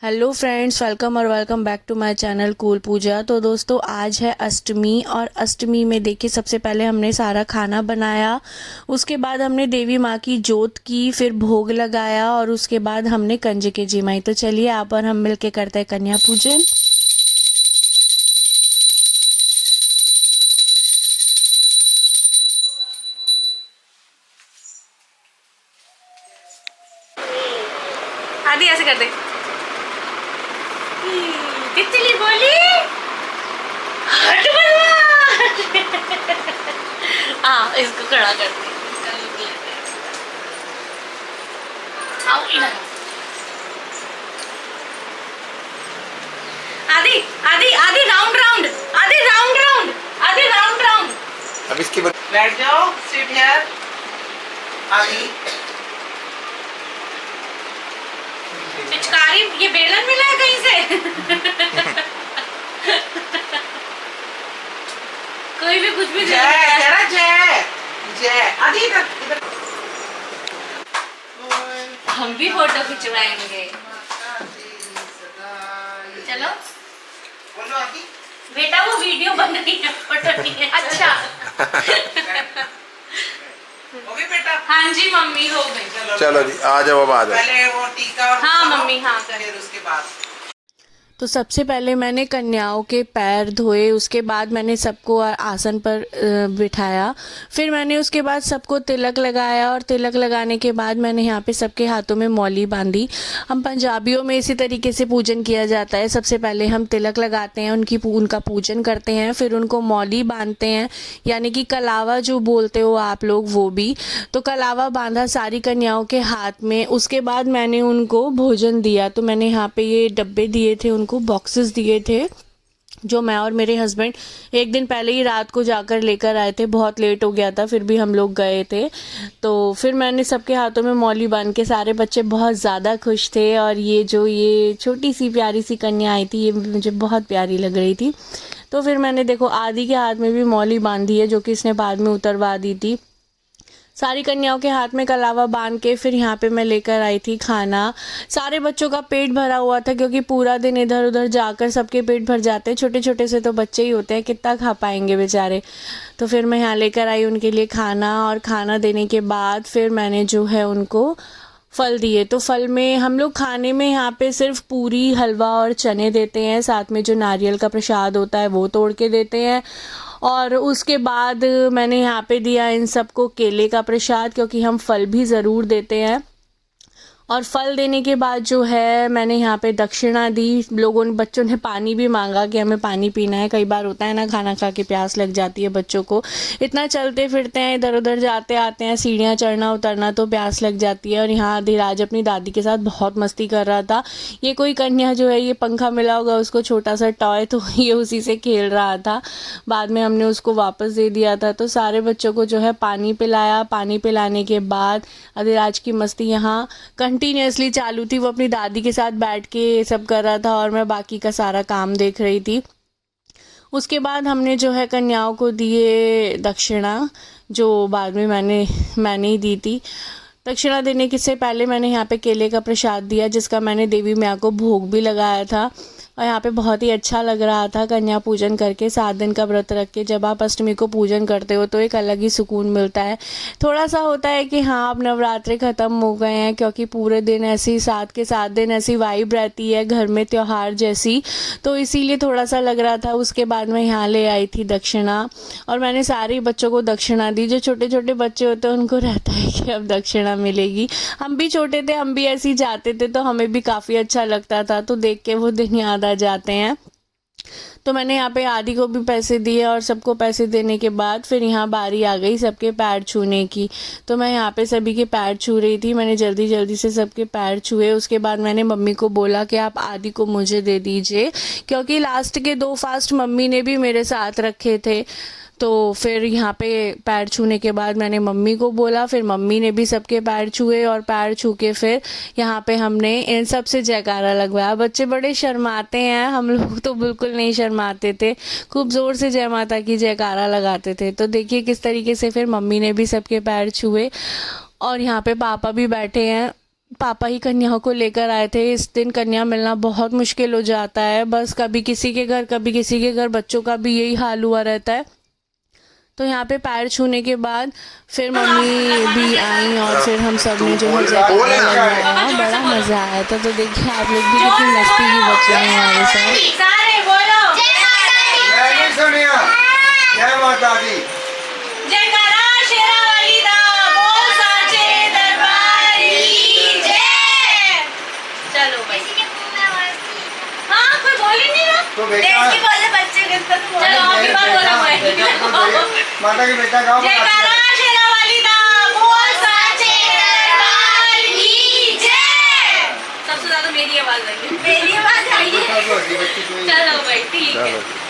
Hello friends, welcome back to my channel cool Pooja. तो दोस्तों, आज है अष्टमी और अष्टमी में देखिए सबसे पहले हमने सारा खाना बनाया। उसके बाद हमने देवी माँ की जोत की, फिर भोग लगाया और उसके बाद हमने कंजके जिमाई। तो चलिए आप और हम मिलके करते हैं कन्या पूजन। आदि ऐसे कर दे। तितली बोली हट बलवा। हाँ, इसको खड़ा कर दे, इसका लुक लेते हैं। आओ इधर। आदि आदि आदि राउंड राउंड, आदि राउंड राउंड, आदि राउंड राउंड। अब इसकी बैठ जाओ, सिट हियर। आदि पिचकारी ये बेलन मिला है कहीं से। कोई भी कुछ भी जय तेरा जय जय। आदि इधर इधर। हम भी फोटो खिंचवाएंगे। चलो बोलो आदि। बेटा, वो वीडियो बन रही है, फोटो नहीं है। अच्छा। हो गई बेटा? हाँ जी मम्मी, हो गई। चलो जी, आ जाओ, अब आ जाओ। पहले वो टीका और हाँ मम्मी, हाँ कर। फिर उसके बाद तो सबसे पहले मैंने कन्याओं के पैर धोए, उसके बाद मैंने सबको आसन पर बिठाया। फिर मैंने उसके बाद सबको तिलक लगाया और तिलक लगाने के बाद मैंने यहाँ पे सबके हाथों में मौली बांधी। हम पंजाबियों में इसी तरीके से पूजन किया जाता है। सबसे पहले हम तिलक लगाते हैं, उनका पूजन करते हैं, फिर उनको मौली बांधते हैं, यानी कि कलावा जो बोलते हो आप लोग, वो भी। तो कलावा बांधा सारी कन्याओं के हाथ में। उसके बाद मैंने उनको भोजन दिया। तो मैंने यहाँ पे ये डब्बे दिए थे, उनको बॉक्सेस दिए थे, जो मैं और मेरे हस्बैंड एक दिन पहले ही रात को जाकर लेकर आए थे। बहुत लेट हो गया था, फिर भी हम लोग गए थे। तो फिर मैंने सबके हाथों में मौली बांध के, सारे बच्चे बहुत ज़्यादा खुश थे। और ये छोटी सी प्यारी सी कन्या आई थी, ये मुझे बहुत प्यारी लग रही थी। तो फिर मैंने देखो आदि के हाथ में भी मौली बांधी है, जो कि इसने बाद में उतरवा दी थी। सारी कन्याओं के हाथ में कलावा बांध के फिर यहाँ पे मैं लेकर आई थी खाना। सारे बच्चों का पेट भरा हुआ था, क्योंकि पूरा दिन इधर उधर जाकर सबके पेट भर जाते हैं। छोटे छोटे से तो बच्चे ही होते हैं, कितना खा पाएंगे बेचारे। तो फिर मैं यहाँ लेकर आई उनके लिए खाना, और खाना देने के बाद फिर मैंने जो है उनको फल दिए। तो फल में हम लोग खाने में यहाँ पे सिर्फ पूरी, हलवा और चने देते हैं। साथ में जो नारियल का प्रसाद होता है वो तोड़ के देते हैं। और उसके बाद मैंने यहाँ पे दिया इन सबको केले का प्रसाद, क्योंकि हम फल भी ज़रूर देते हैं। और फल देने के बाद जो है मैंने यहाँ पे दक्षिणा दी। बच्चों ने पानी भी मांगा कि हमें पानी पीना है। कई बार होता है ना, खाना खा के प्यास लग जाती है बच्चों को। इतना चलते फिरते हैं, इधर उधर जाते आते हैं, सीढ़ियाँ चढ़ना उतरना, तो प्यास लग जाती है। और यहाँ धीराज अपनी दादी के साथ बहुत मस्ती कर रहा था। ये कोई कन्या जो है, ये पंखा मिला होगा उसको, छोटा सा टॉय, तो ये उसी से खेल रहा था। बाद में हमने उसको वापस दे दिया था। तो सारे बच्चों को जो है पानी पिलाया। पानी पिलाने के बाद धीराज की मस्ती यहाँ कंटिन्यूसली चालू थी। वो अपनी दादी के साथ बैठ के सब कर रहा था और मैं बाकी का सारा काम देख रही थी। उसके बाद हमने जो है कन्याओं को दिए दक्षिणा, जो बाद में मैंने ही दी थी। दक्षिणा देने के से पहले मैंने यहाँ पे केले का प्रसाद दिया, जिसका मैंने देवी माँ को भोग भी लगाया था। और यहाँ पे बहुत ही अच्छा लग रहा था कन्या पूजन करके। 7 दिन का व्रत रख के जब आप अष्टमी को पूजन करते हो तो एक अलग ही सुकून मिलता है। थोड़ा सा होता है कि हाँ, अब नवरात्रे ख़त्म हो गए हैं, क्योंकि पूरे दिन ऐसी 7 के 7 दिन ऐसी वाइब रहती है घर में, त्यौहार जैसी। तो इसीलिए थोड़ा सा लग रहा था। उसके बाद मैं यहाँ ले आई थी दक्षिणा, और मैंने सारे बच्चों को दक्षिणा दी। जो छोटे छोटे बच्चे होते हैं उनको रहता है कि अब दक्षिणा मिलेगी। हम भी छोटे थे, हम भी ऐसे ही जाते थे, तो हमें भी काफ़ी अच्छा लगता था। तो देख के वो दिन याद आ जाते हैं। तो मैंने यहाँ पे आदि को भी पैसे दिए, और सबको पैसे देने के बाद फिर यहाँ बारी आ गई सबके पैर छूने की। तो मैं यहाँ पे सभी के पैर छू रही थी। मैंने जल्दी जल्दी से सबके पैर छुए। उसके बाद मैंने मम्मी को बोला कि आप आदि को मुझे दे दीजिए, क्योंकि लास्ट के 2 फास्ट मम्मी ने भी मेरे साथ रखे थे। तो फिर यहाँ पे पैर छूने के बाद मैंने मम्मी को बोला, फिर मम्मी ने भी सबके पैर छुए, और पैर छू के फिर यहाँ पे हमने इन सब से जयकारा लगवाया। बच्चे बड़े शर्माते हैं, हम लोग तो बिल्कुल नहीं शर्माते थे, खूब ज़ोर से जय माता की जयकारा लगाते थे। तो देखिए किस तरीके से फिर मम्मी ने भी सबके पैर छुए, और यहाँ पे पापा भी बैठे हैं। पापा ही कन्याओं को लेकर आए थे। इस दिन कन्या मिलना बहुत मुश्किल हो जाता है, बस कभी किसी के घर कभी किसी के घर, बच्चों का भी यही हाल हुआ रहता है। तो यहाँ पे पैर छूने के बाद फिर मम्मी भी आई और फिर हम सब ने जो है जयकारा लगाया, बड़ा मज़ा आया था। तो देखिए आप लोग भी कितनी मस्ती की बच्चे हैं हमारे साथ। सारे बोलो मैंने सुनिया जय माता दी। जयकारा शेरावाली दा बोल साचे दरबार की जय। चलो भाई हाँ कोई बोल ही नहीं रहा तो बेटा बोले बच्चे के तो चलो आपकी बात बोलो भाई माता की बेटा गाओ। जयकारा शेरावाली दा बोल साचे दरबार की जय। सबसे ज्यादा मेरी आवाज आई है, मेरी आवाज आई है। चलो भाई ठीक है। चलो